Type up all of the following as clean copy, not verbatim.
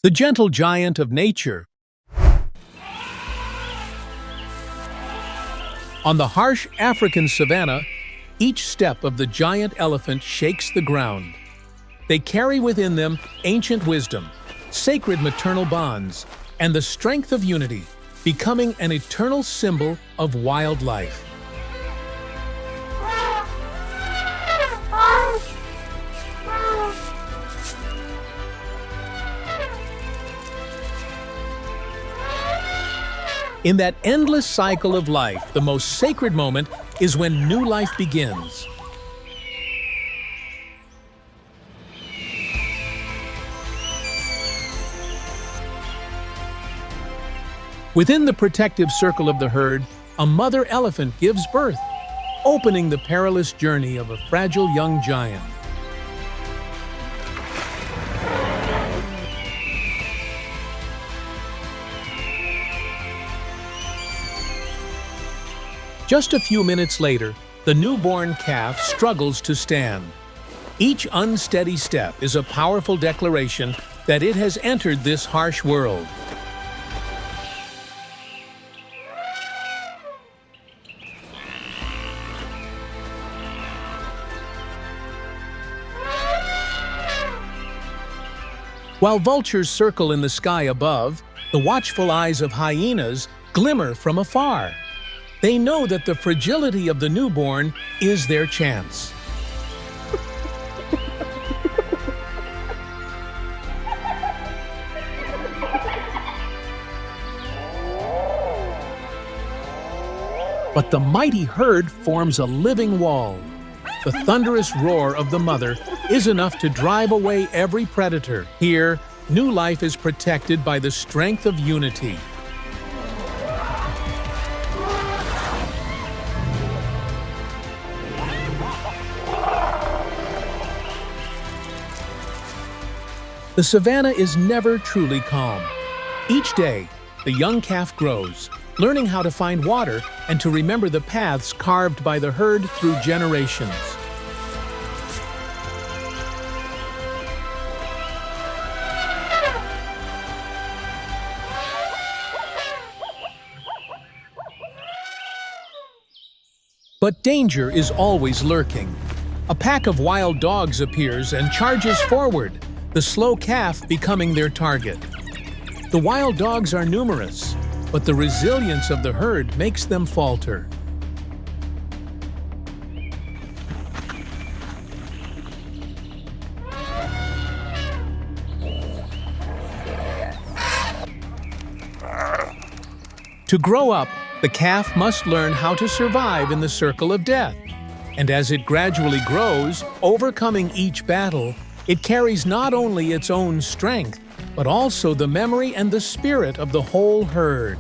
The gentle giant of nature. On the harsh African savanna, each step of the giant elephant shakes the ground. They carry within them ancient wisdom, sacred maternal bonds, and the strength of unity, becoming an eternal symbol of wildlife. In that endless cycle of life, the most sacred moment is when new life begins. Within the protective circle of the herd, a mother elephant gives birth, opening the perilous journey of a fragile young giant. Just a few minutes later, the newborn calf struggles to stand. Each unsteady step is a powerful declaration that it has entered this harsh world. While vultures circle in the sky above, the watchful eyes of hyenas glimmer from afar. They know that the fragility of the newborn is their chance. But the mighty herd forms a living wall. The thunderous roar of the mother is enough to drive away every predator. Here, new life is protected by the strength of unity. The savanna is never truly calm. Each day, the young calf grows, learning how to find water and to remember the paths carved by the herd through generations. But danger is always lurking. A pack of wild dogs appears and charges forward, the slow calf becoming their target. The wild dogs are numerous, but the resilience of the herd makes them falter. To grow up, the calf must learn how to survive in the circle of death. And as it gradually grows, overcoming each battle, it carries not only its own strength, but also the memory and the spirit of the whole herd.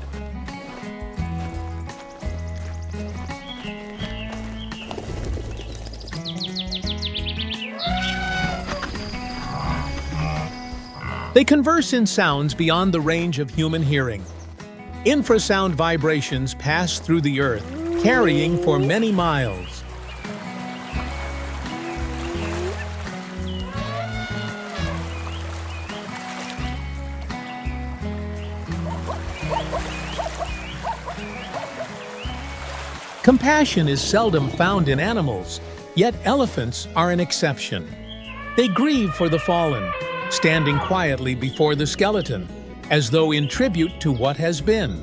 They converse in sounds beyond the range of human hearing. Infrasound vibrations pass through the earth, carrying for many miles. Compassion is seldom found in animals, yet elephants are an exception. They grieve for the fallen, standing quietly before the skeleton, as though in tribute to what has been.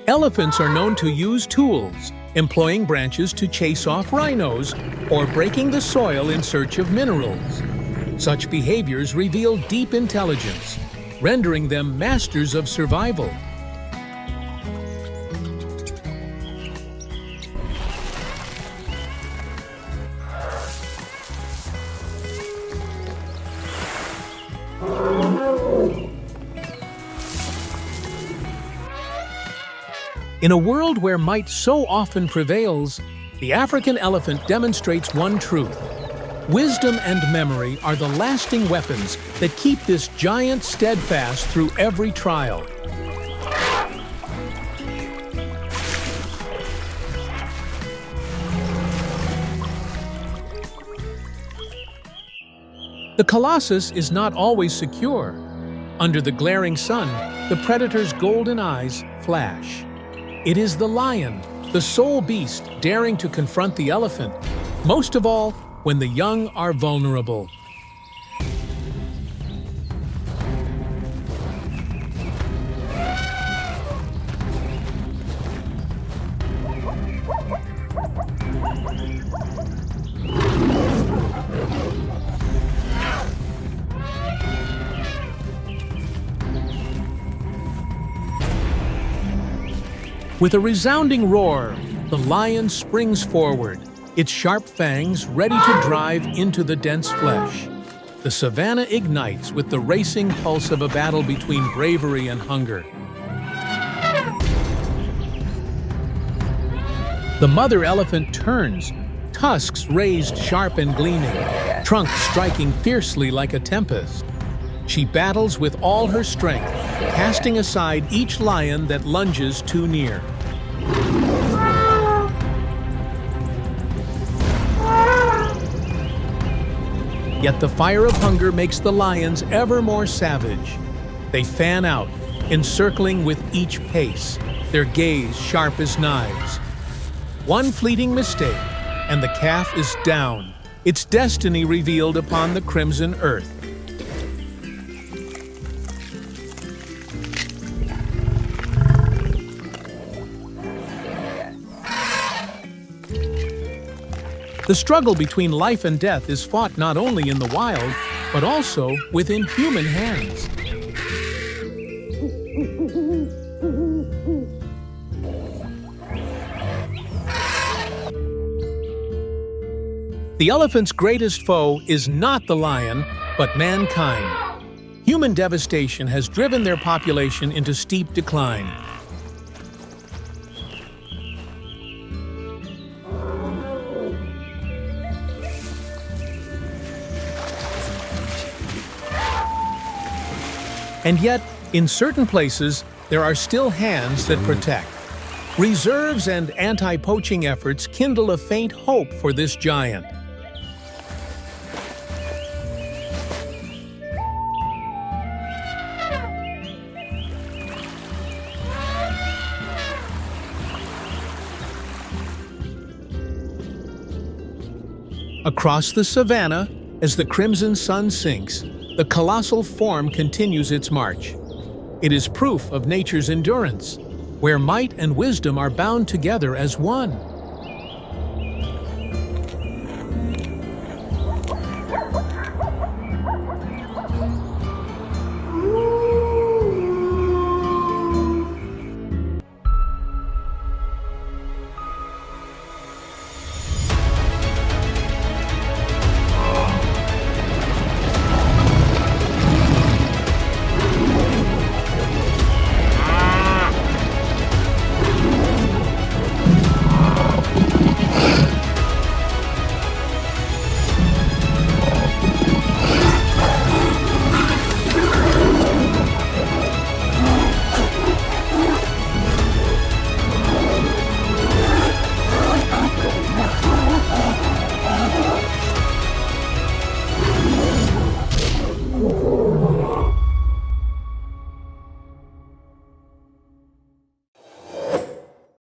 Elephants are known to use tools, employing branches to chase off rhinos or breaking the soil in search of minerals. Such behaviors reveal deep intelligence, rendering them masters of survival. In a world where might so often prevails, the African elephant demonstrates one truth: Wisdom and memory are the lasting weapons that keep this giant steadfast through every trial. The colossus is not always secure. Under the glaring sun, the predator's golden eyes flash. It is the lion, the sole beast daring to confront the elephant, most of all when the young are vulnerable. With a resounding roar, the lion springs forward, its sharp fangs ready to drive into the dense flesh. The savanna ignites with the racing pulse of a battle between bravery and hunger. The mother elephant turns, tusks raised sharp and gleaming, trunk striking fiercely like a tempest. She battles with all her strength, casting aside each lion that lunges too near. Yet the fire of hunger makes the lions ever more savage. They fan out, encircling with each pace, their gaze sharp as knives. One fleeting mistake, and the calf is down, its destiny revealed upon the crimson earth. The struggle between life and death is fought not only in the wild, but also within human hands. The elephant's greatest foe is not the lion, but mankind. Human devastation has driven their population into steep decline. And yet, in certain places, there are still hands that protect. Reserves and anti-poaching efforts kindle a faint hope for this giant. Across the savanna, as the crimson sun sinks, the colossal form continues its march. It is proof of nature's endurance, where might and wisdom are bound together as one.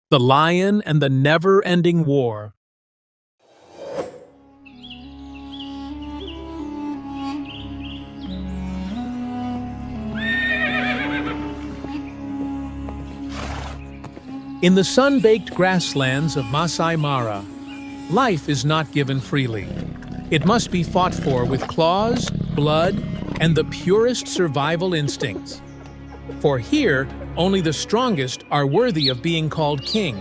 The Lion and the Never-Ending War. In the sun-baked grasslands of Masai Mara, life is not given freely. It must be fought for with claws, blood, and the purest survival instincts. For here, only the strongest are worthy of being called king.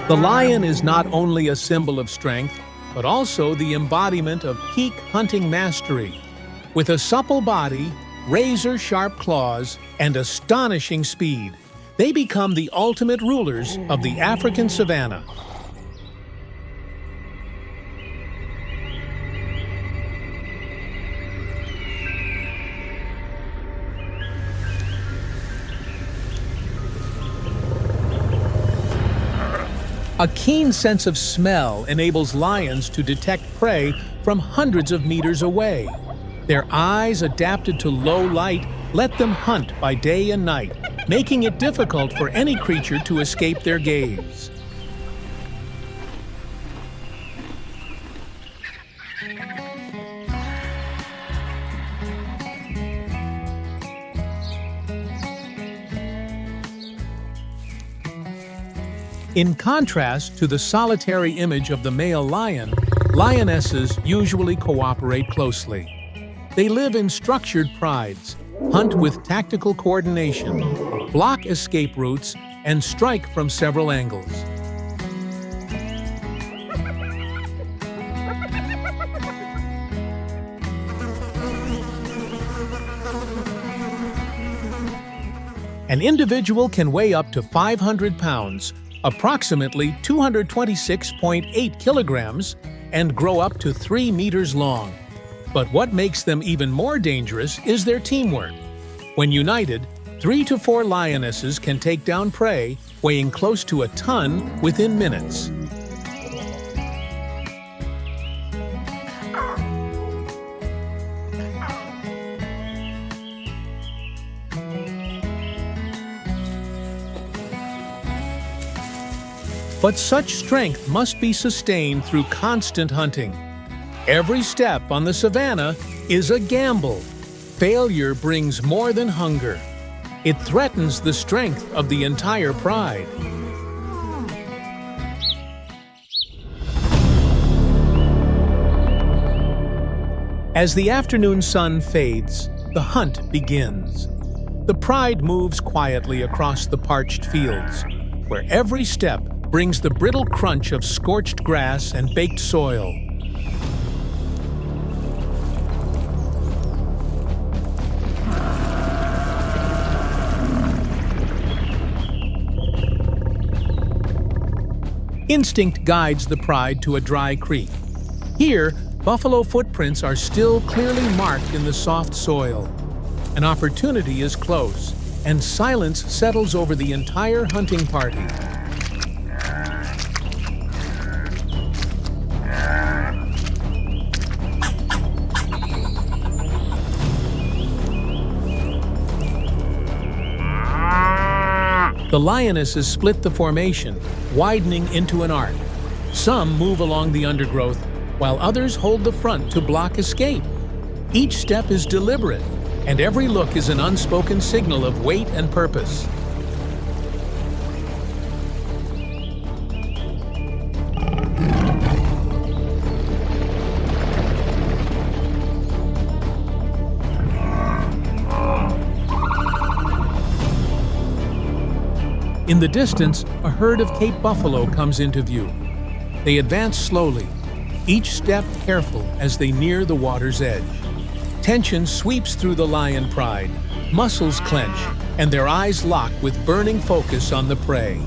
The lion is not only a symbol of strength, but also the embodiment of peak hunting mastery. With a supple body, razor-sharp claws, and astonishing speed, they become the ultimate rulers of the African savanna. A keen sense of smell enables lions to detect prey from hundreds of meters away. Their eyes, adapted to low light, let them hunt by day and night, making it difficult for any creature to escape their gaze. In contrast to the solitary image of the male lion, lionesses usually cooperate closely. They live in structured prides, hunt with tactical coordination, block escape routes, and strike from several angles. An individual can weigh up to 500 pounds, approximately 226.8 kilograms, and grow up to 3 meters long. But what makes them even more dangerous is their teamwork. When united, 3 to 4 lionesses can take down prey weighing close to a ton within minutes. But such strength must be sustained through constant hunting. Every step on the savanna is a gamble. Failure brings more than hunger. It threatens the strength of the entire pride. As the afternoon sun fades, the hunt begins. The pride moves quietly across the parched fields, where every step brings the brittle crunch of scorched grass and baked soil. Instinct guides the pride to a dry creek. Here, buffalo footprints are still clearly marked in the soft soil. An opportunity is close, and silence settles over the entire hunting party. The lionesses split the formation, widening into an arc. Some move along the undergrowth, while others hold the front to block escape. Each step is deliberate, and every look is an unspoken signal of weight and purpose. In the distance, a herd of Cape buffalo comes into view. They advance slowly, each step careful as they near the water's edge. Tension sweeps through the lion pride, muscles clench, and their eyes lock with burning focus on the prey.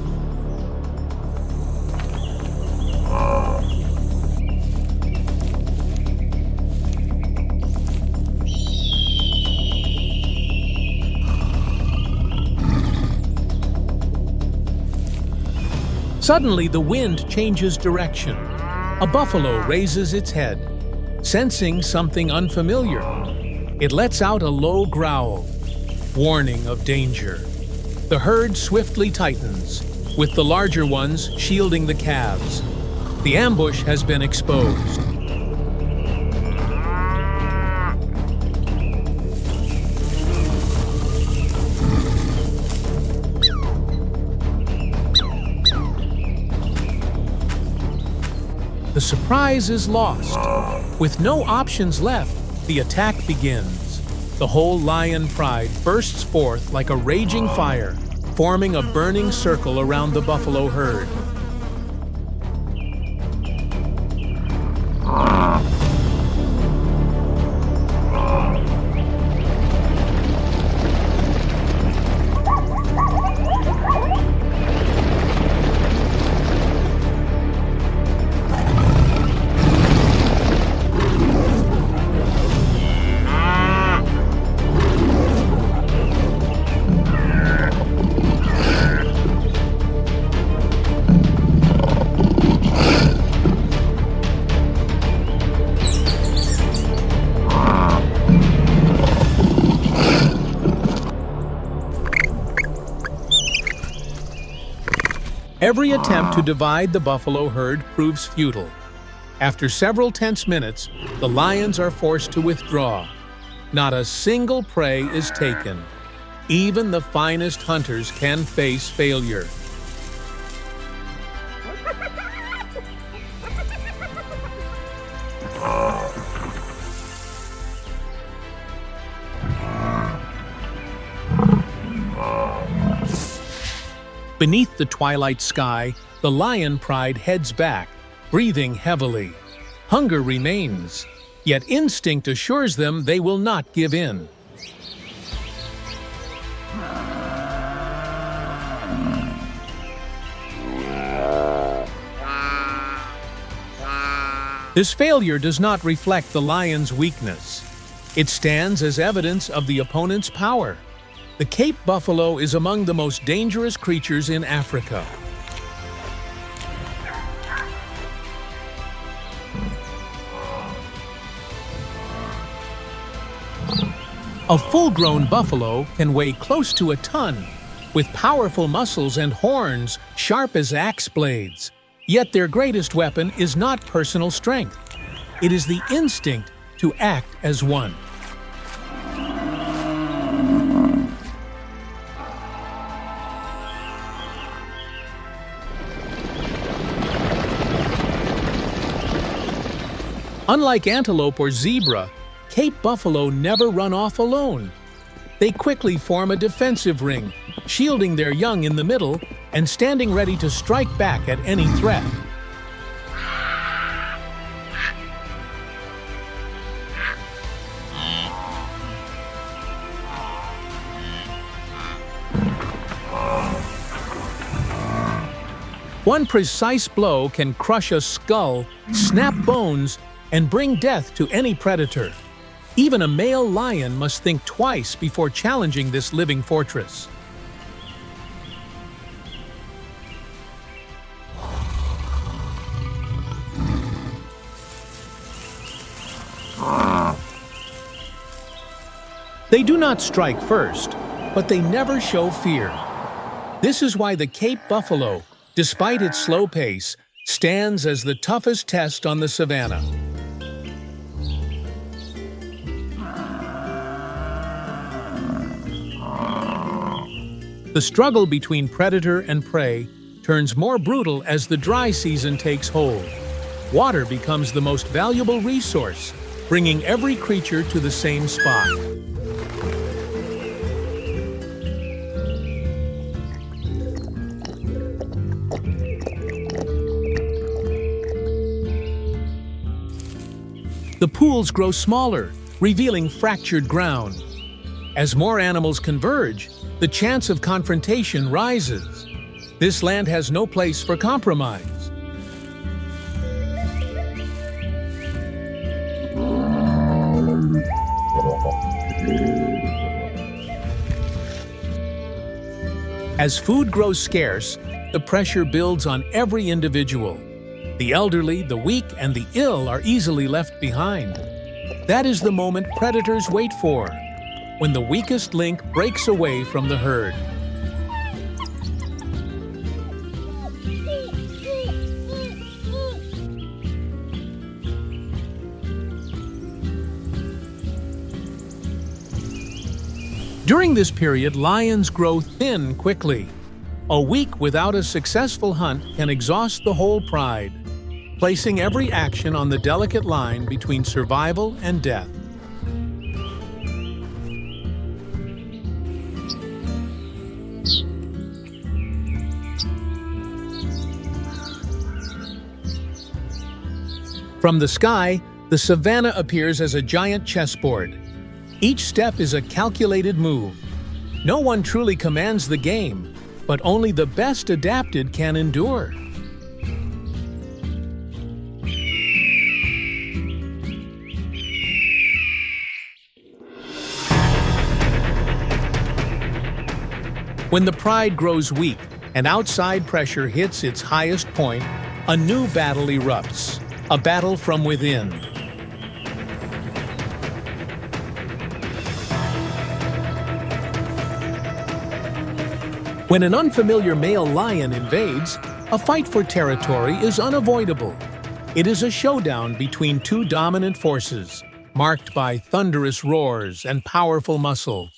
Suddenly, the wind changes direction. A buffalo raises its head, sensing something unfamiliar. It lets out a low growl, warning of danger. The herd swiftly tightens, with the larger ones shielding the calves. The ambush has been exposed. The surprise is lost. With no options left, the attack begins. The whole lion pride bursts forth like a raging fire, forming a burning circle around the buffalo herd. Every attempt to divide the buffalo herd proves futile. After several tense minutes, the lions are forced to withdraw. Not a single prey is taken. Even the finest hunters can face failure. Beneath the twilight sky, the lion pride heads back, breathing heavily. Hunger remains, yet instinct assures them they will not give in. This failure does not reflect the lion's weakness. It stands as evidence of the opponent's power. The Cape buffalo is among the most dangerous creatures in Africa. A full-grown buffalo can weigh close to a ton, with powerful muscles and horns sharp as axe blades. Yet their greatest weapon is not personal strength. It is the instinct to act as one. Unlike antelope or zebra, Cape buffalo never run off alone. They quickly form a defensive ring, shielding their young in the middle and standing ready to strike back at any threat. One precise blow can crush a skull, snap bones, and bring death to any predator. Even a male lion must think twice before challenging this living fortress. They do not strike first, but they never show fear. This is why the Cape buffalo, despite its slow pace, stands as the toughest test on the savanna. The struggle between predator and prey turns more brutal as the dry season takes hold. Water becomes the most valuable resource, bringing every creature to the same spot. The pools grow smaller, revealing fractured ground. As more animals converge, the chance of confrontation rises. This land has no place for compromise. As food grows scarce, the pressure builds on every individual. The elderly, the weak, and the ill are easily left behind. That is the moment predators wait for, when the weakest link breaks away from the herd. During this period, lions grow thin quickly. A week without a successful hunt can exhaust the whole pride, placing every action on the delicate line between survival and death. From the sky, the savanna appears as a giant chessboard. Each step is a calculated move. No one truly commands the game, but only the best adapted can endure. When the pride grows weak and outside pressure hits its highest point, a new battle erupts, a battle from within. When an unfamiliar male lion invades, A fight for territory is unavoidable. It is a showdown between two dominant forces, marked by thunderous roars and powerful muscle.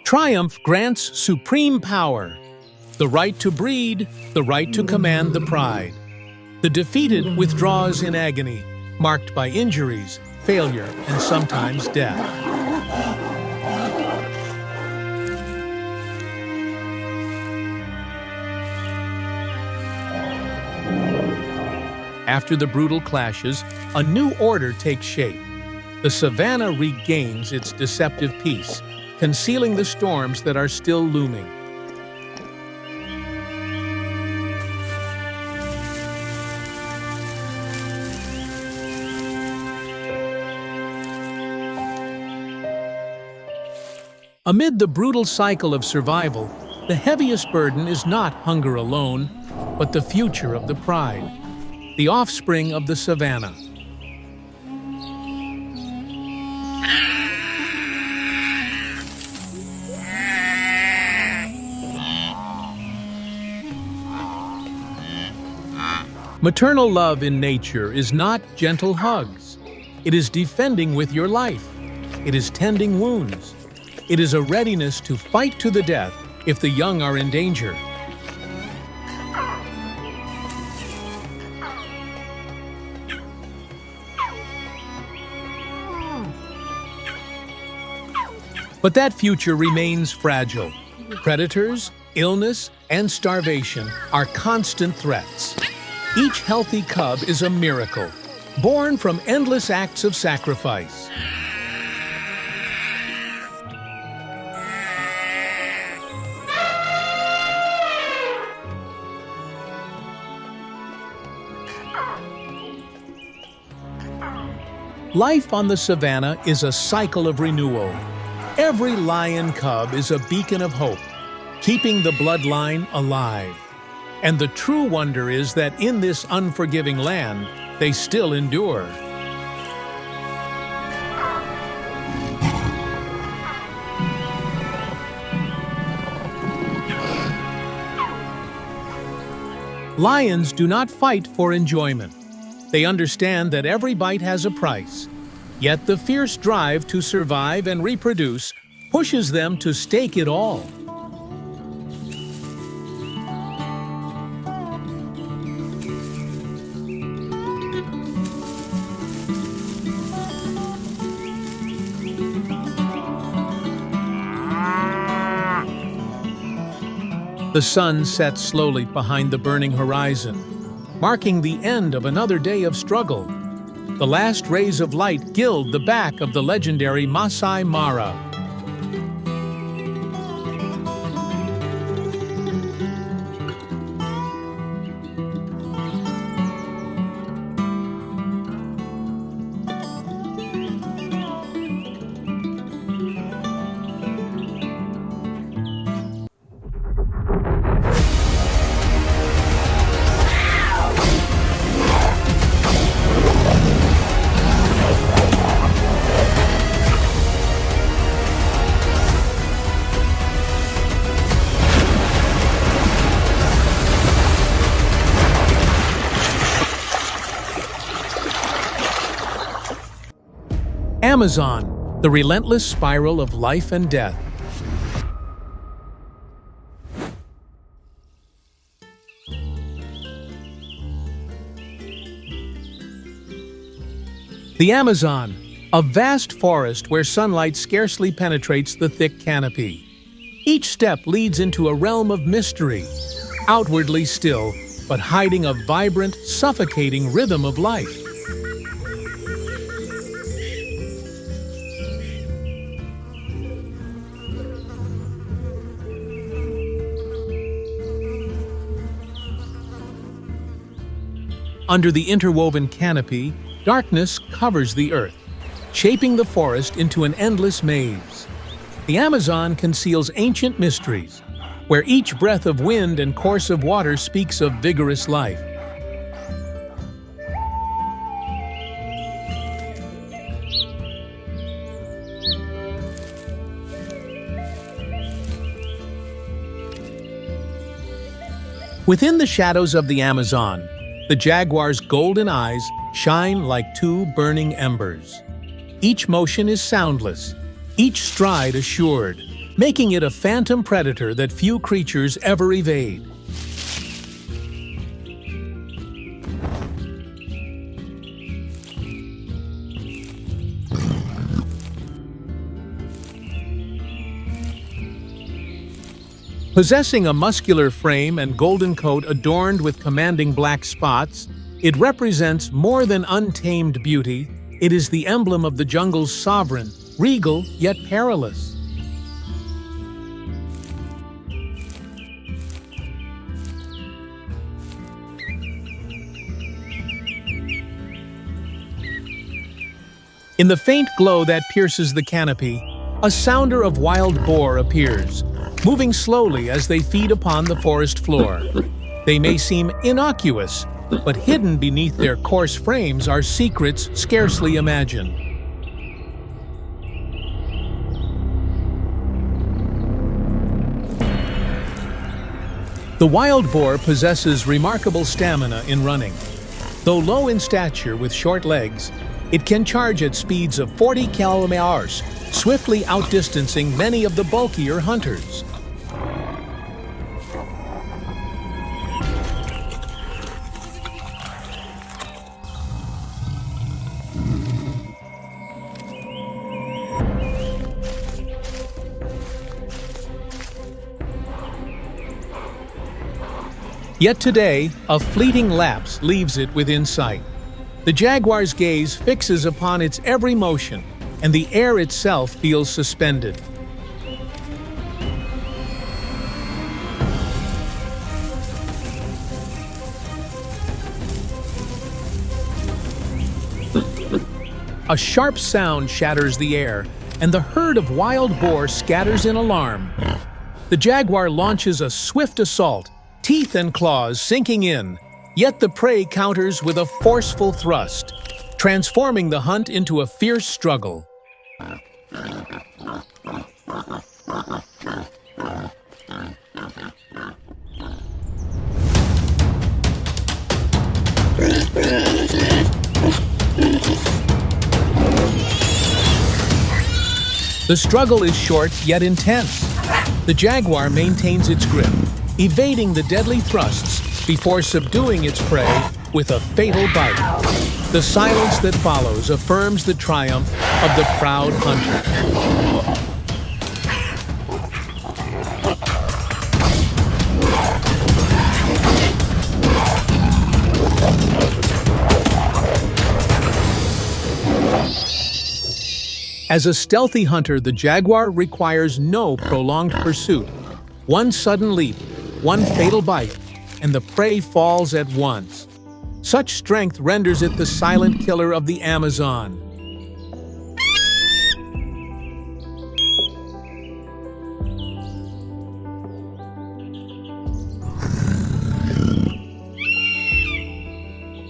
Triumph grants supreme power, the right to breed, the right to command the pride. The defeated withdraws in agony, marked by injuries, failure, and sometimes death. After the brutal clashes, a new order takes shape. The savanna regains its deceptive peace, concealing the storms that are still looming. Amid the brutal cycle of survival, the heaviest burden is not hunger alone, but the future of the pride, the offspring of the savanna. Maternal love in nature is not gentle hugs. It is defending with your life. It is tending wounds. It is a readiness to fight to the death if the young are in danger. But that future remains fragile. Predators, illness, and starvation are constant threats. Each healthy cub is a miracle, born from endless acts of sacrifice. Life on the savanna is a cycle of renewal. Every lion cub is a beacon of hope, keeping the bloodline alive. And the true wonder is that in this unforgiving land, they still endure. Lions do not fight for enjoyment. They understand that every bite has a price. Yet the fierce drive to survive and reproduce pushes them to stake it all. The sun sets slowly behind the burning horizon, marking the end of another day of struggle. The last rays of light gild the back of the legendary Masai Mara. Amazon, the relentless spiral of life and death. The Amazon, a vast forest where sunlight scarcely penetrates the thick canopy. Each step leads into a realm of mystery, outwardly still, but hiding a vibrant, suffocating rhythm of life. Under the interwoven canopy, darkness covers the earth, shaping the forest into an endless maze. The Amazon conceals ancient mysteries, where each breath of wind and course of water speaks of vigorous life. Within the shadows of the Amazon, the jaguar's golden eyes shine like two burning embers. Each motion is soundless, each stride assured, making it a phantom predator that few creatures ever evade. Possessing a muscular frame and golden coat adorned with commanding black spots, it represents more than untamed beauty. It is the emblem of the jungle's sovereign, regal yet perilous. In the faint glow that pierces the canopy, a sounder of wild boar appears, moving slowly as they feed upon the forest floor. They may seem innocuous, but hidden beneath their coarse frames are secrets scarcely imagined. The wild boar possesses remarkable stamina in running. Though low in stature with short legs, it can charge at speeds of 40 km/h, swiftly outdistancing many of the bulkier hunters. Yet today, a fleeting lapse leaves it within sight. The jaguar's gaze fixes upon its every motion, and the air itself feels suspended. A sharp sound shatters the air, and the herd of wild boar scatters in alarm. The jaguar launches a swift assault, teeth and claws sinking in, yet the prey counters with a forceful thrust, transforming the hunt into a fierce struggle. The struggle is short yet intense. The jaguar maintains its grip, evading the deadly thrusts before subduing its prey with a fatal bite. The silence that follows affirms the triumph of the proud hunter. As a stealthy hunter, the jaguar requires no prolonged pursuit. One sudden leap, one fatal bite, and the prey falls at once. Such strength renders it the silent killer of the Amazon.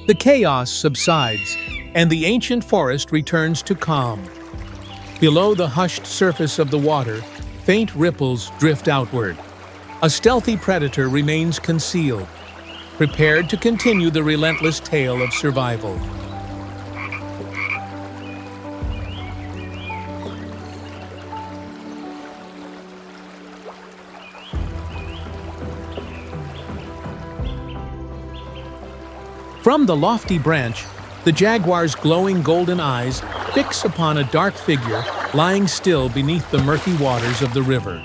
The chaos subsides, and the ancient forest returns to calm. Below the hushed surface of the water, faint ripples drift outward. A stealthy predator remains concealed, prepared to continue the relentless tale of survival. From the lofty branch, the jaguar's glowing golden eyes fix upon a dark figure lying still beneath the murky waters of the river.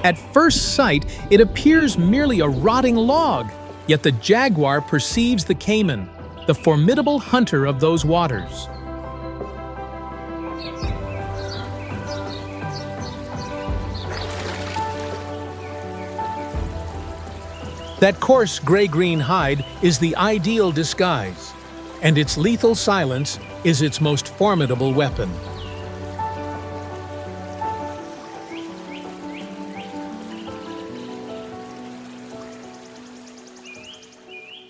At first sight, it appears merely a rotting log, yet the jaguar perceives the caiman, the formidable hunter of those waters. That coarse gray-green hide is the ideal disguise, and its lethal silence is its most formidable weapon.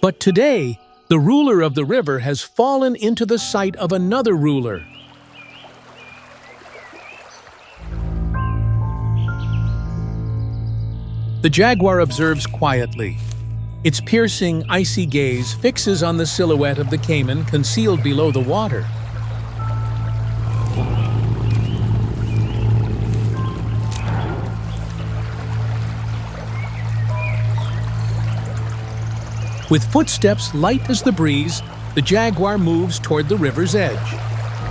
But today, the ruler of the river has fallen into the sight of another ruler. The jaguar observes quietly. Its piercing, icy gaze fixes on the silhouette of the caiman concealed below the water. With footsteps light as the breeze, the jaguar moves toward the river's edge.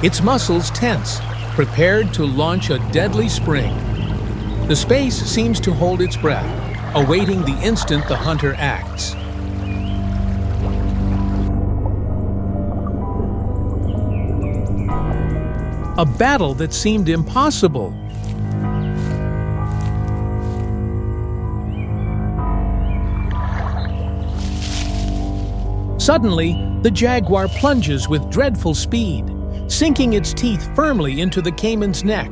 Its muscles tense, prepared to launch a deadly spring. The space seems to hold its breath, awaiting the instant the hunter acts. A battle that seemed impossible. Suddenly, the jaguar plunges with dreadful speed, sinking its teeth firmly into the caiman's neck.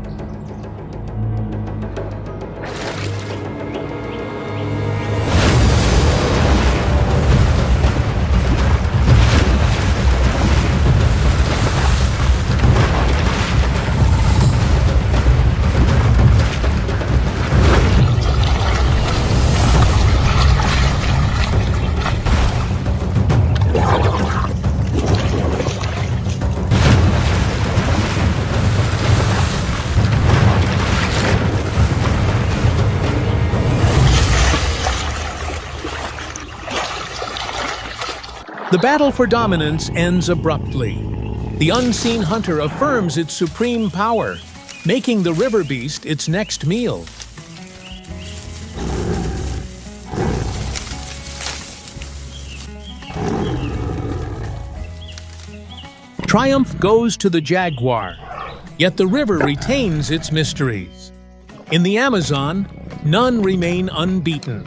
The battle for dominance ends abruptly. The unseen hunter affirms its supreme power, making the river beast its next meal. Triumph goes to the jaguar, yet the river retains its mysteries. In the Amazon, none remain unbeaten.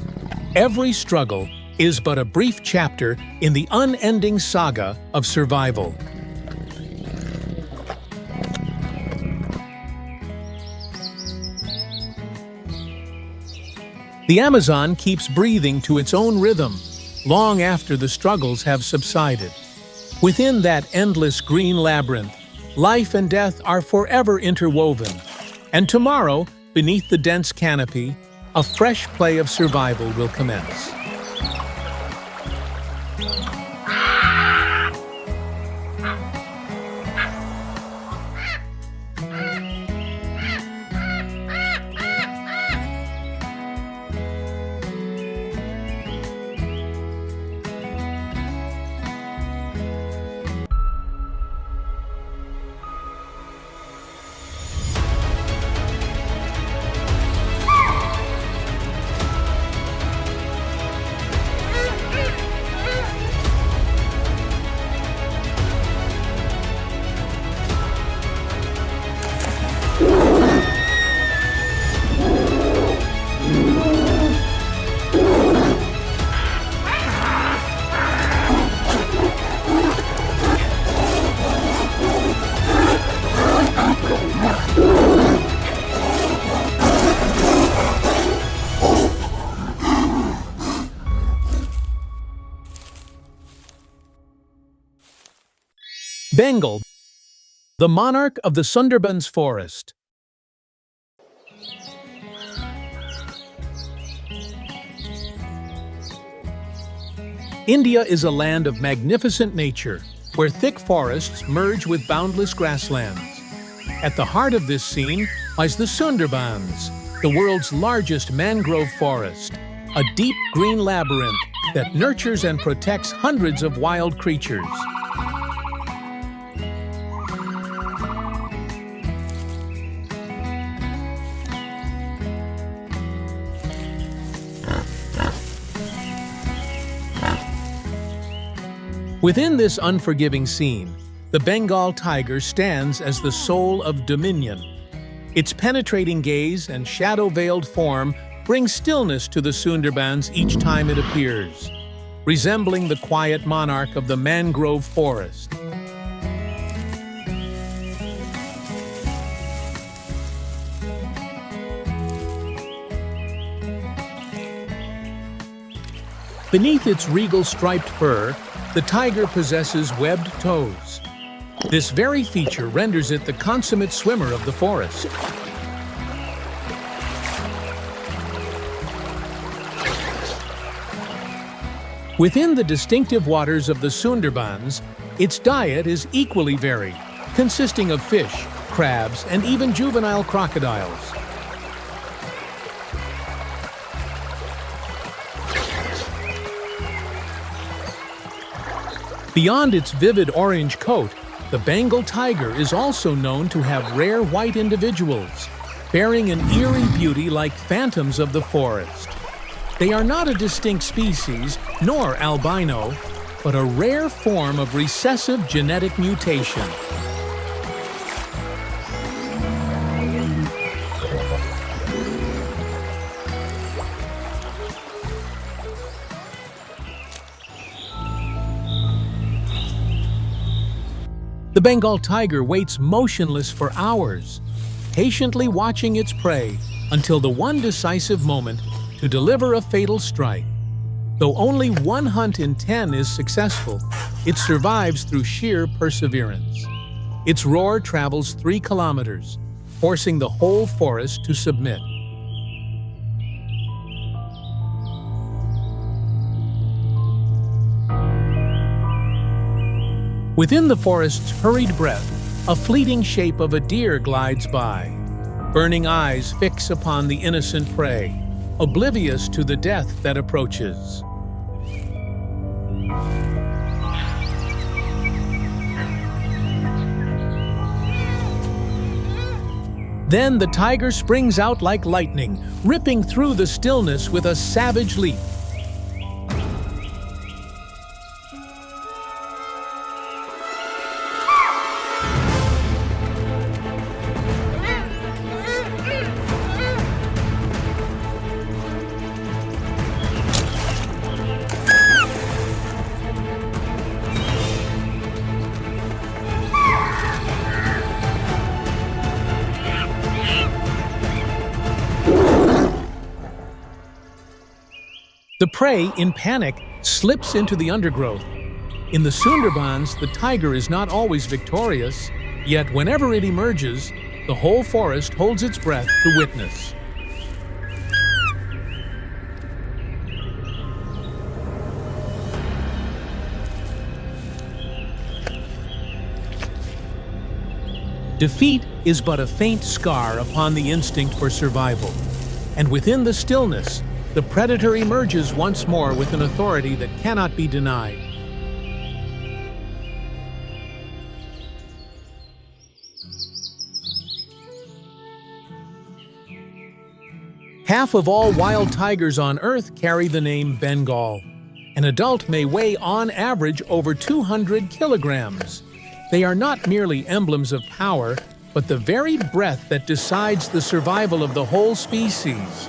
Every struggle is but a brief chapter in the unending saga of survival. The Amazon keeps breathing to its own rhythm, long after the struggles have subsided. Within that endless green labyrinth, life and death are forever interwoven, and tomorrow, beneath the dense canopy, a fresh play of survival will commence. Bengal, the monarch of the Sundarbans forest. India is a land of magnificent nature, where thick forests merge with boundless grasslands. At the heart of this scene lies the Sundarbans, the world's largest mangrove forest, a deep green labyrinth that nurtures and protects hundreds of wild creatures. Within this unforgiving scene, the Bengal tiger stands as the soul of dominion. Its penetrating gaze and shadow-veiled form brings stillness to the Sundarbans each time it appears, resembling the quiet monarch of the mangrove forest. Beneath its regal striped fur, the tiger possesses webbed toes. This very feature renders it the consummate swimmer of the forest. Within the distinctive waters of the Sundarbans, its diet is equally varied, consisting of fish, crabs, and even juvenile crocodiles. Beyond its vivid orange coat, the Bengal tiger is also known to have rare white individuals, bearing an eerie beauty like phantoms of the forest. They are not a distinct species, nor albino, but a rare form of recessive genetic mutation. The Bengal tiger waits motionless for hours, patiently watching its prey until the one decisive moment to deliver a fatal strike. Though only 1 hunt in 10 is successful, it survives through sheer perseverance. Its roar travels 3 kilometers, forcing the whole forest to submit. Within the forest's hurried breath, a fleeting shape of a deer glides by. Burning eyes fix upon the innocent prey, oblivious to the death that approaches. Then the tiger springs out like lightning, ripping through the stillness with a savage leap. The prey, in panic, slips into the undergrowth. In the Sundarbans, the tiger is not always victorious, yet whenever it emerges, the whole forest holds its breath to witness. Defeat is but a faint scar upon the instinct for survival, and within the stillness, the predator emerges once more with an authority that cannot be denied. Half of all wild tigers on Earth carry the name Bengal. An adult may weigh on average over 200 kilograms. They are not merely emblems of power, but the very breath that decides the survival of the whole species.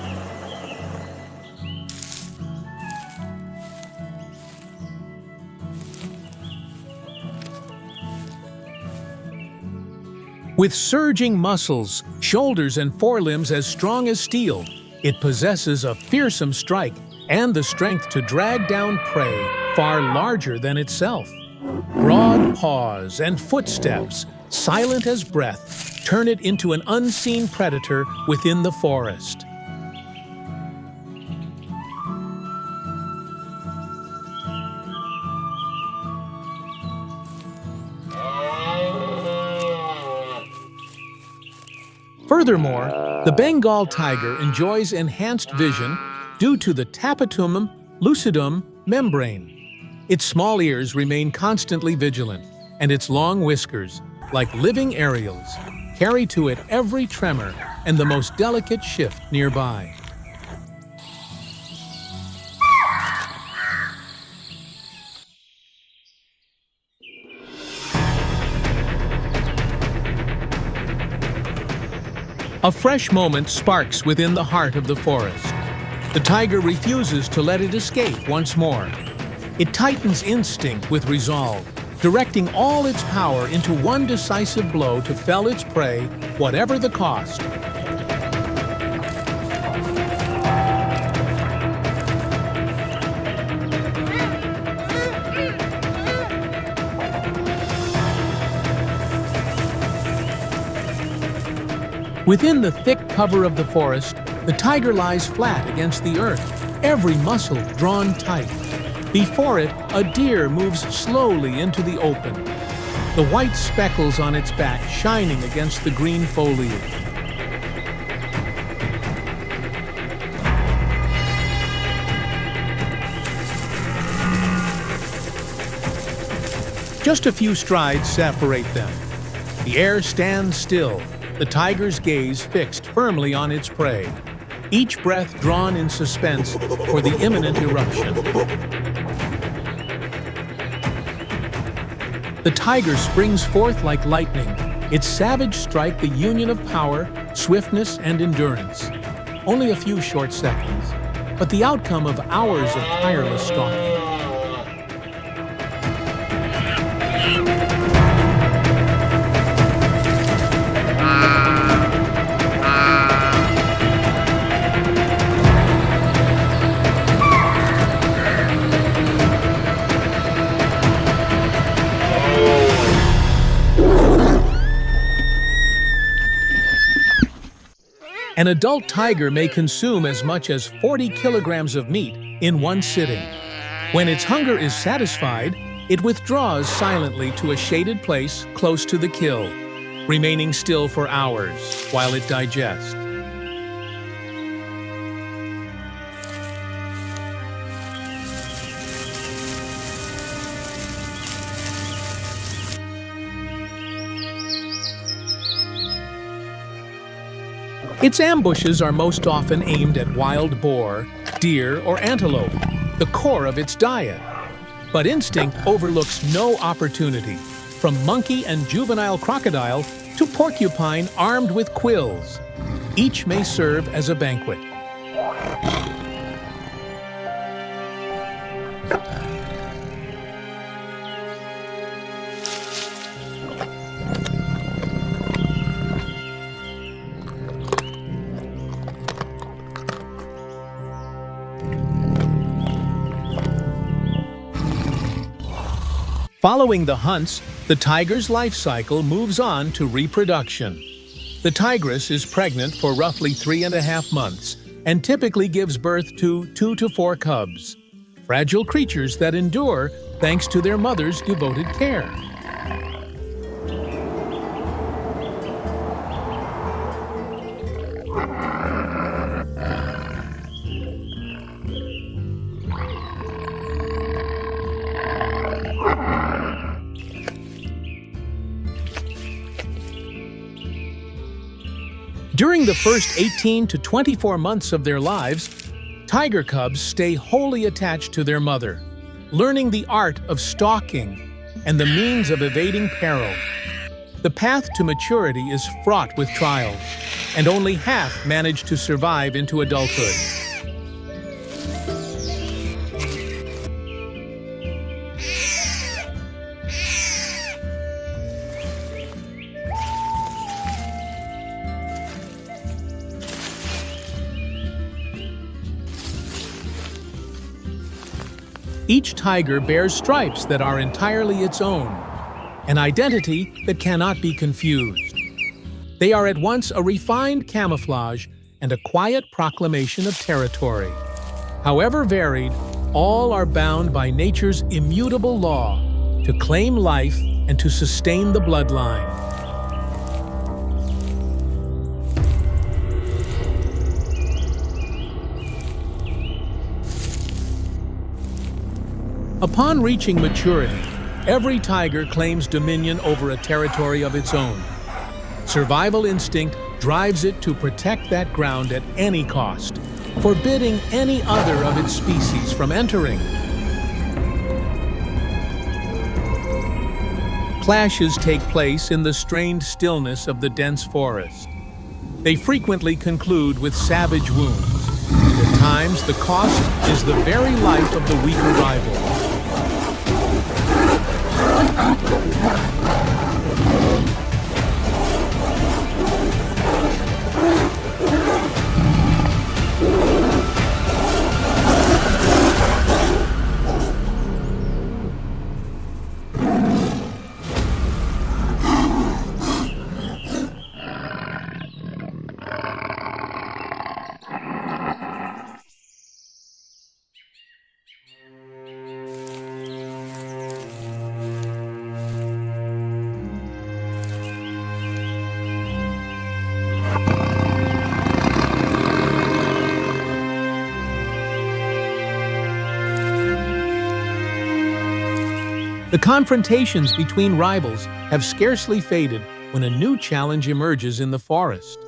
With surging muscles, shoulders and forelimbs as strong as steel, it possesses a fearsome strike and the strength to drag down prey far larger than itself. Broad paws and footsteps, silent as breath, turn it into an unseen predator within the forest. Furthermore, the Bengal tiger enjoys enhanced vision due to the tapetum lucidum membrane. Its small ears remain constantly vigilant, and its long whiskers, like living aerials, carry to it every tremor and the most delicate shift nearby. A fresh moment sparks within the heart of the forest. The tiger refuses to let it escape once more. It tightens instinct with resolve, directing all its power into one decisive blow to fell its prey, whatever the cost. Within the thick cover of the forest, the tiger lies flat against the earth, every muscle drawn tight. Before it, a deer moves slowly into the open, the white speckles on its back shining against the green foliage. Just a few strides separate them. The air stands still, the tiger's gaze fixed firmly on its prey, each breath drawn in suspense for the imminent eruption. The tiger springs forth like lightning, its savage strike the union of power, swiftness, and endurance. Only a few short seconds, but the outcome of hours of tireless stalking. An adult tiger may consume as much as 40 kilograms of meat in one sitting. When its hunger is satisfied, it withdraws silently to a shaded place close to the kill, remaining still for hours while it digests. Its ambushes are most often aimed at wild boar, deer, or antelope, the core of its diet. But instinct overlooks no opportunity, from monkey and juvenile crocodile to porcupine armed with quills. Each may serve as a banquet. Following the hunts, the tiger's life cycle moves on to reproduction. The tigress is pregnant for roughly 3.5 months and typically gives birth to 2 to 4 cubs, fragile creatures that endure thanks to their mother's devoted care. During the first 18 to 24 months of their lives, tiger cubs stay wholly attached to their mother, learning the art of stalking and the means of evading peril. The path to maturity is fraught with trials, and only half manage to survive into adulthood. Each tiger bears stripes that are entirely its own, an identity that cannot be confused. They are at once a refined camouflage and a quiet proclamation of territory. However varied, all are bound by nature's immutable law to claim life and to sustain the bloodline. Upon reaching maturity, every tiger claims dominion over a territory of its own. Survival instinct drives it to protect that ground at any cost, forbidding any other of its species from entering. Clashes take place in the strained stillness of the dense forest. They frequently conclude with savage wounds. The times, the cost is the very life of the weaker rival. The confrontations between rivals have scarcely faded when a new challenge emerges in the forest.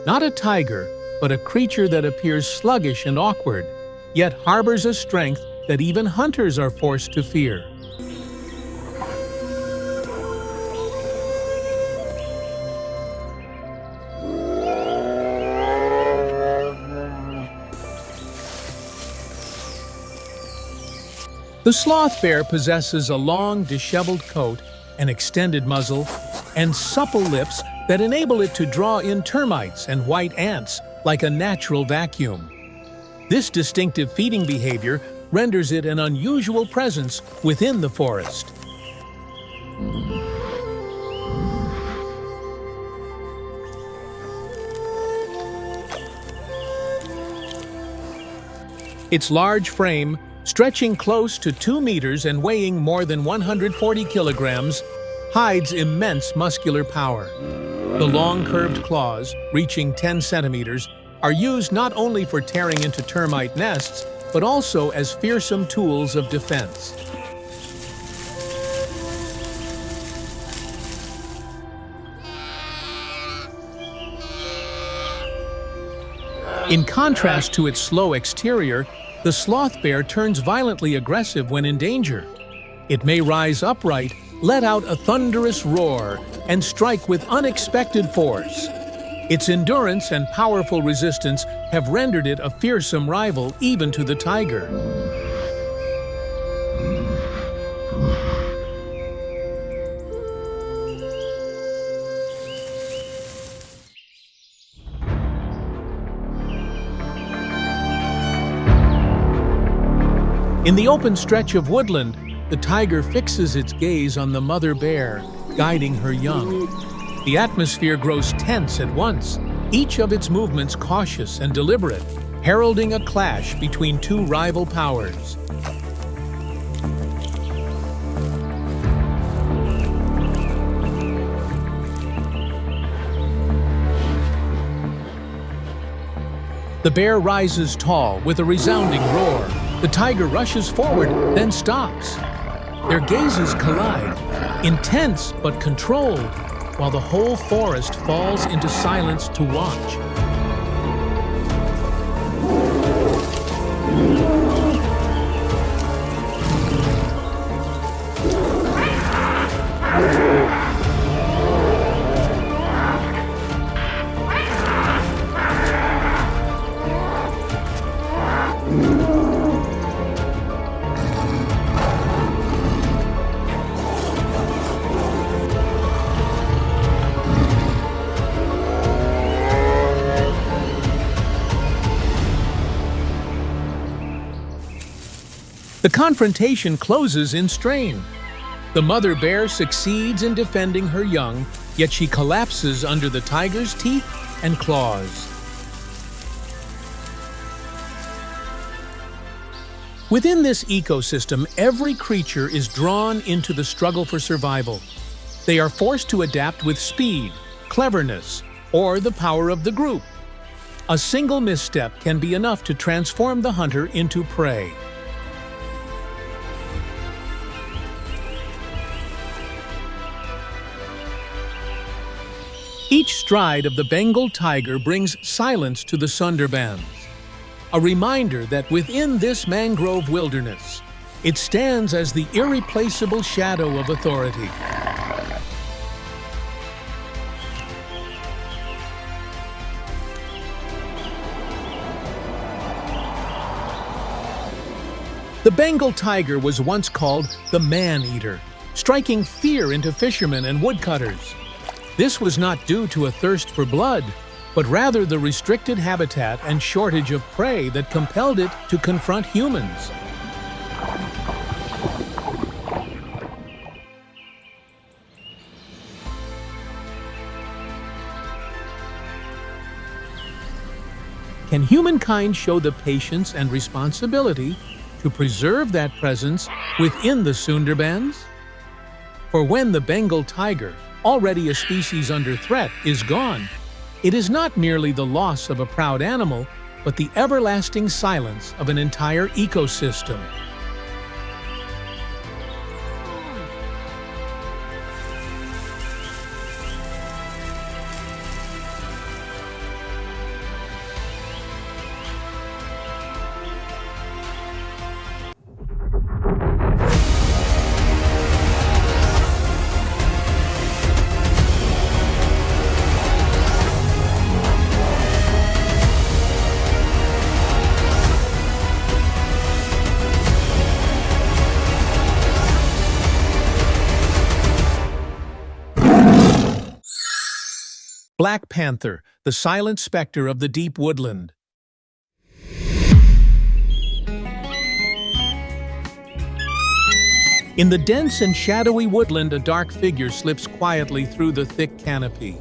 Not a tiger, but a creature that appears sluggish and awkward, yet harbors a strength that even hunters are forced to fear. The sloth bear possesses a long, disheveled coat, an extended muzzle, and supple lips that enable it to draw in termites and white ants like a natural vacuum. This distinctive feeding behavior renders it an unusual presence within the forest. Its large frame, stretching close to 2 meters and weighing more than 140 kilograms, hides immense muscular power. The long curved claws, reaching 10 centimeters, are used not only for tearing into termite nests, but also as fearsome tools of defense. In contrast to its slow exterior, the sloth bear turns violently aggressive when in danger. It may rise upright, let out a thunderous roar, and strike with unexpected force. Its endurance and powerful resistance have rendered it a fearsome rival even to the tiger. In the open stretch of woodland, the tiger fixes its gaze on the mother bear, guiding her young. The atmosphere grows tense at once, each of its movements cautious and deliberate, heralding a clash between two rival powers. The bear rises tall with a resounding roar. The tiger rushes forward, then stops. Their gazes collide, intense but controlled, while the whole forest falls into silence to watch. The confrontation closes in strain. The mother bear succeeds in defending her young, yet she collapses under the tiger's teeth and claws. Within this ecosystem, every creature is drawn into the struggle for survival. They are forced to adapt with speed, cleverness, or the power of the group. A single misstep can be enough to transform the hunter into prey. Each stride of the Bengal tiger brings silence to the Sundarbans, a reminder that within this mangrove wilderness, it stands as the irreplaceable shadow of authority. The Bengal tiger was once called the man-eater, striking fear into fishermen and woodcutters. This was not due to a thirst for blood, but rather the restricted habitat and shortage of prey that compelled it to confront humans. Can humankind show the patience and responsibility to preserve that presence within the Sundarbans? For when the Bengal tiger, already a species under threat, is gone, it is not merely the loss of a proud animal, but the everlasting silence of an entire ecosystem. Black panther, the silent specter of the deep woodland. In the dense and shadowy woodland, a dark figure slips quietly through the thick canopy.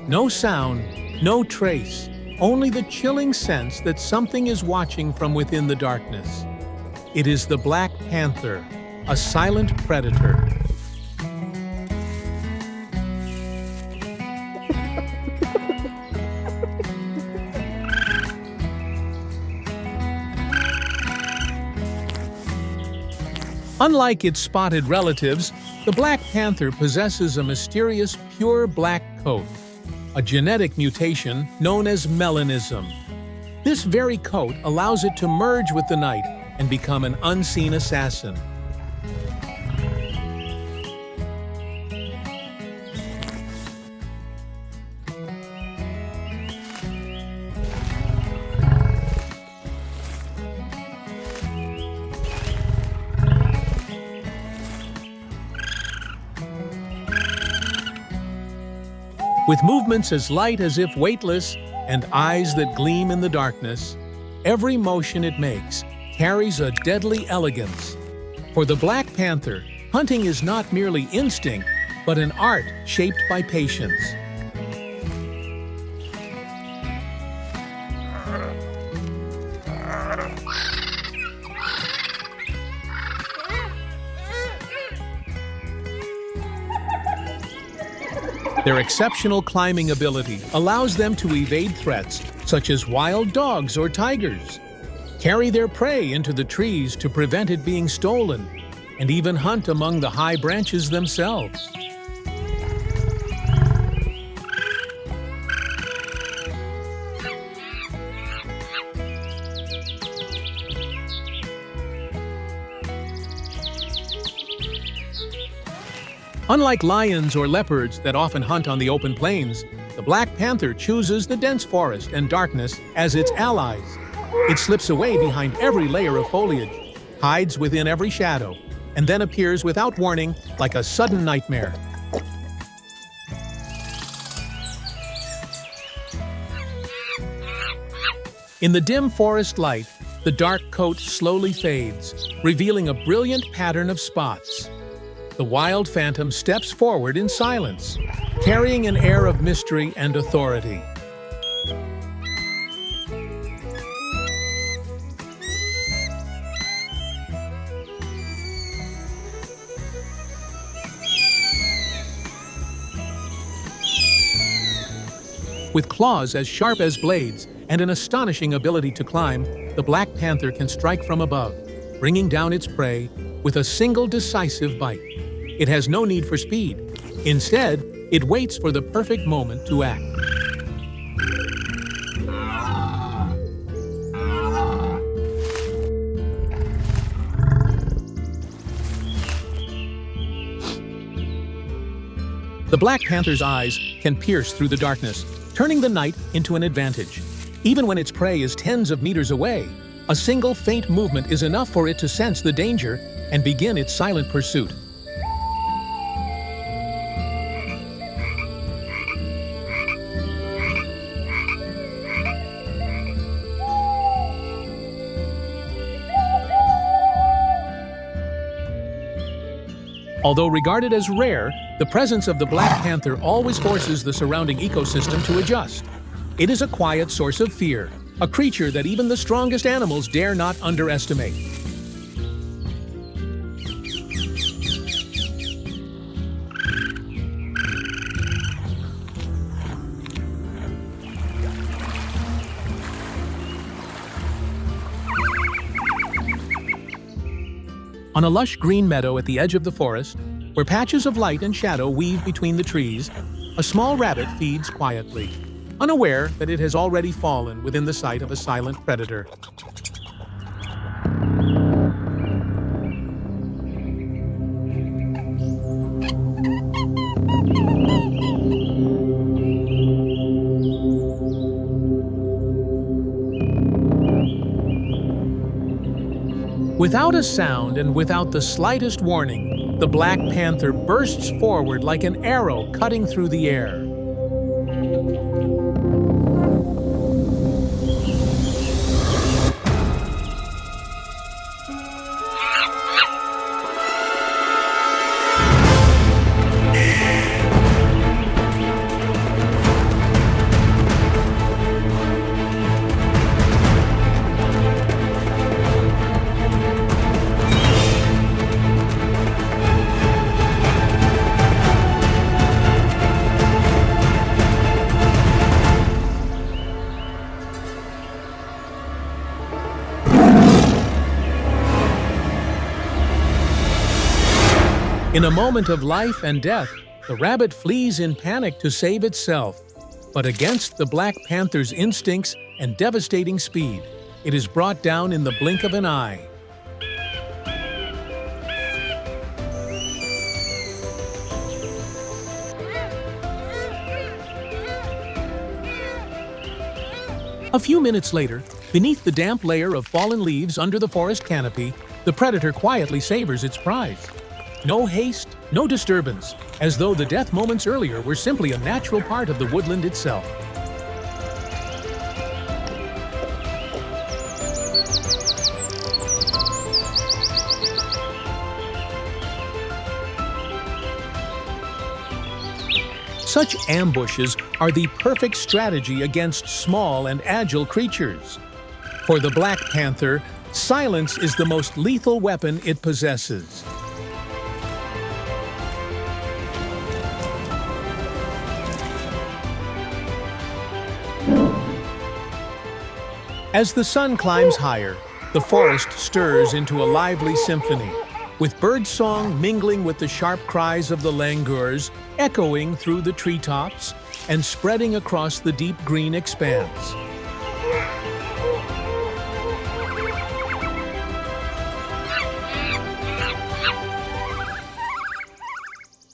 No sound, no trace, only the chilling sense that something is watching from within the darkness. It is the black panther, a silent predator. Unlike its spotted relatives, the black panther possesses a mysterious pure black coat, a genetic mutation known as melanism. This very coat allows it to merge with the night and become an unseen assassin. With movements as light as if weightless and eyes that gleam in the darkness, every motion it makes carries a deadly elegance. For the black panther, hunting is not merely instinct, but an art shaped by patience. Their exceptional climbing ability allows them to evade threats such as wild dogs or tigers, carry their prey into the trees to prevent it being stolen, and even hunt among the high branches themselves. Unlike lions or leopards that often hunt on the open plains, the black panther chooses the dense forest and darkness as its allies. It slips away behind every layer of foliage, hides within every shadow, and then appears without warning like a sudden nightmare. In the dim forest light, the dark coat slowly fades, revealing a brilliant pattern of spots. The wild phantom steps forward in silence, carrying an air of mystery and authority. With claws as sharp as blades and an astonishing ability to climb, the black panther can strike from above, bringing down its prey with a single decisive bite. It has no need for speed. Instead, it waits for the perfect moment to act. The black panther's eyes can pierce through the darkness, turning the night into an advantage. Even when its prey is tens of meters away, A single faint movement is enough for it to sense the danger and begin its silent pursuit. Although regarded as rare, the presence of the black panther always forces the surrounding ecosystem to adjust. It is a quiet source of fear, a creature that even the strongest animals dare not underestimate. On a lush green meadow at the edge of the forest, where patches of light and shadow weave between the trees, a small rabbit feeds quietly, unaware that it has already fallen within the sight of a silent predator. Without a sound and without the slightest warning, the black panther bursts forward like an arrow cutting through the air. In a moment of life and death, the rabbit flees in panic to save itself. But against the black panther's instincts and devastating speed, it is brought down in the blink of an eye. A few minutes later, beneath the damp layer of fallen leaves under the forest canopy, the predator quietly savors its prize. No haste, no disturbance, as though the death moments earlier were simply a natural part of the woodland itself. Such ambushes are the perfect strategy against small and agile creatures. For the black panther, silence is the most lethal weapon it possesses. As the sun climbs higher, the forest stirs into a lively symphony, with birdsong mingling with the sharp cries of the langurs, echoing through the treetops and spreading across the deep green expanse.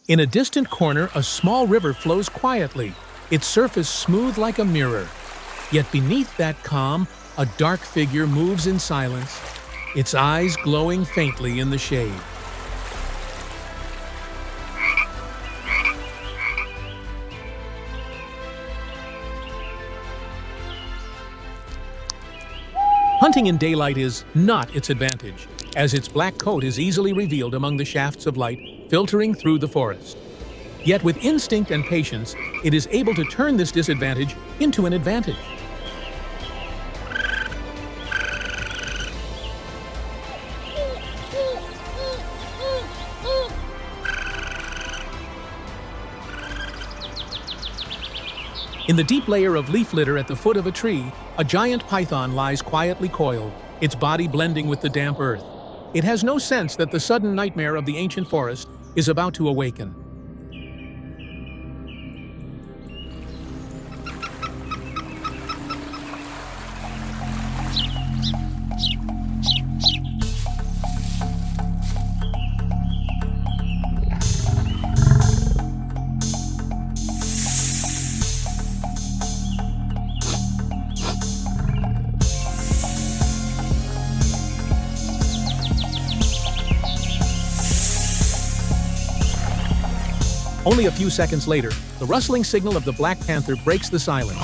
In a distant corner, a small river flows quietly, its surface smooth like a mirror. Yet beneath that calm, a dark figure moves in silence, its eyes glowing faintly in the shade. Hunting in daylight is not its advantage, as its black coat is easily revealed among the shafts of light filtering through the forest. Yet with instinct and patience, it is able to turn this disadvantage into an advantage. In the deep layer of leaf litter at the foot of a tree, a giant python lies quietly coiled, its body blending with the damp earth. It has no sense that the sudden nightmare of the ancient forest is about to awaken. Only a few seconds later, the rustling signal of the Black Panther breaks the silence,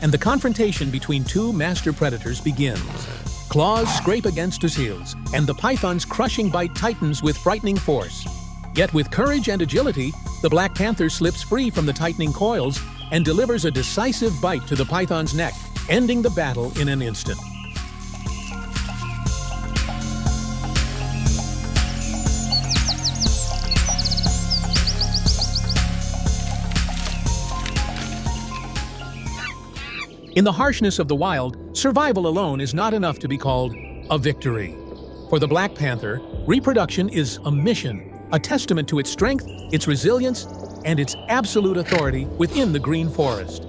and the confrontation between two master predators begins. Claws scrape against his heels, and the python's crushing bite tightens with frightening force. Yet with courage and agility, the Black Panther slips free from the tightening coils and delivers a decisive bite to the python's neck, ending the battle in an instant. In the harshness of the wild, survival alone is not enough to be called a victory. For the Black Panther, reproduction is a mission, a testament to its strength, its resilience, and its absolute authority within the green forest.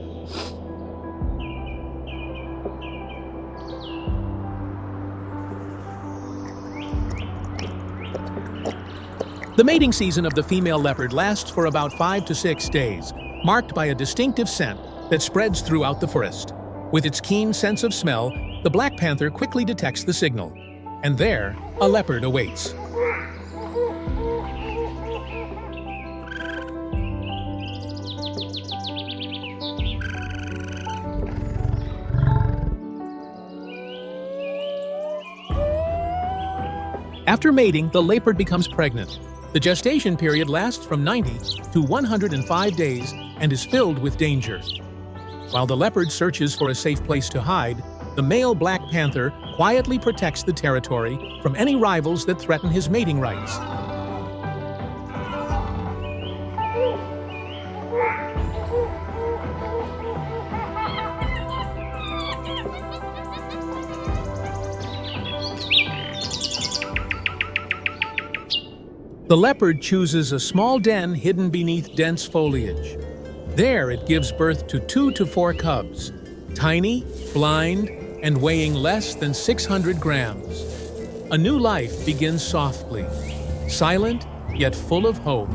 The mating season of the female leopard lasts for about 5 to 6 days, marked by a distinctive scent that spreads throughout the forest. With its keen sense of smell, the Black Panther quickly detects the signal. And there, a leopard awaits. After mating, the leopard becomes pregnant. The gestation period lasts from 90 to 105 days and is filled with danger. While the leopard searches for a safe place to hide, the male Black Panther quietly protects the territory from any rivals that threaten his mating rights. The leopard chooses a small den hidden beneath dense foliage. There it gives birth to 2 to 4 cubs, tiny, blind, and weighing less than 600 grams. A new life begins softly, silent yet full of hope.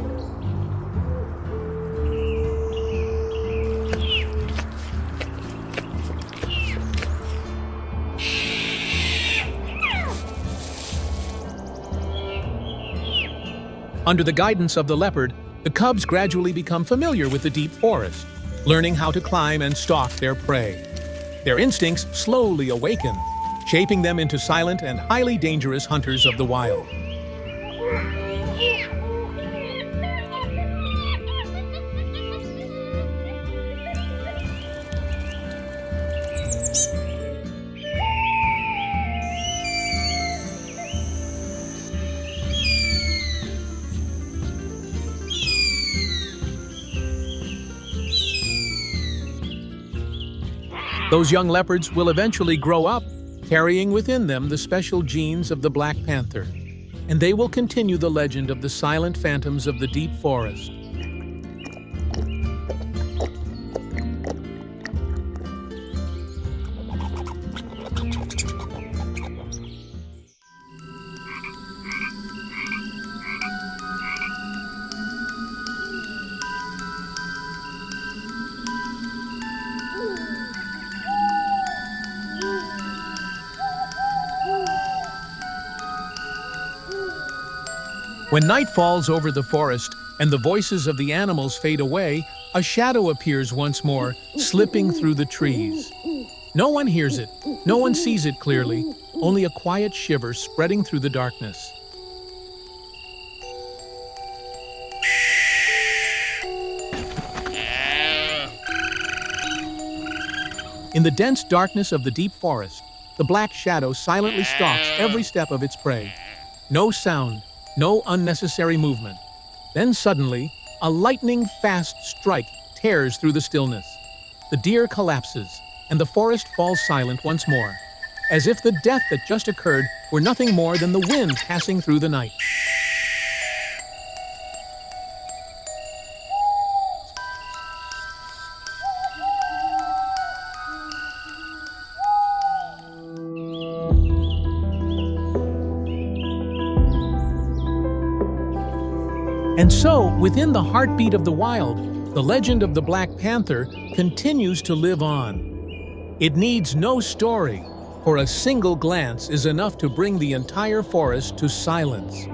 Under the guidance of the leopard, the cubs gradually become familiar with the deep forest, learning how to climb and stalk their prey. Their instincts slowly awaken, shaping them into silent and highly dangerous hunters of the wild. Those young leopards will eventually grow up, carrying within them the special genes of the Black Panther, and they will continue the legend of the silent phantoms of the deep forest. When night falls over the forest and the voices of the animals fade away, a shadow appears once more, slipping through the trees. No one hears it, no one sees it clearly, only a quiet shiver spreading through the darkness. In the dense darkness of the deep forest, the black shadow silently stalks every step of its prey. No sound, no unnecessary movement. Then suddenly, a lightning-fast strike tears through the stillness. The deer collapses, and the forest falls silent once more, as if the death that just occurred were nothing more than the wind passing through the night. And so, within the heartbeat of the wild, the legend of the Black Panther continues to live on. It needs no story, for a single glance is enough to bring the entire forest to silence.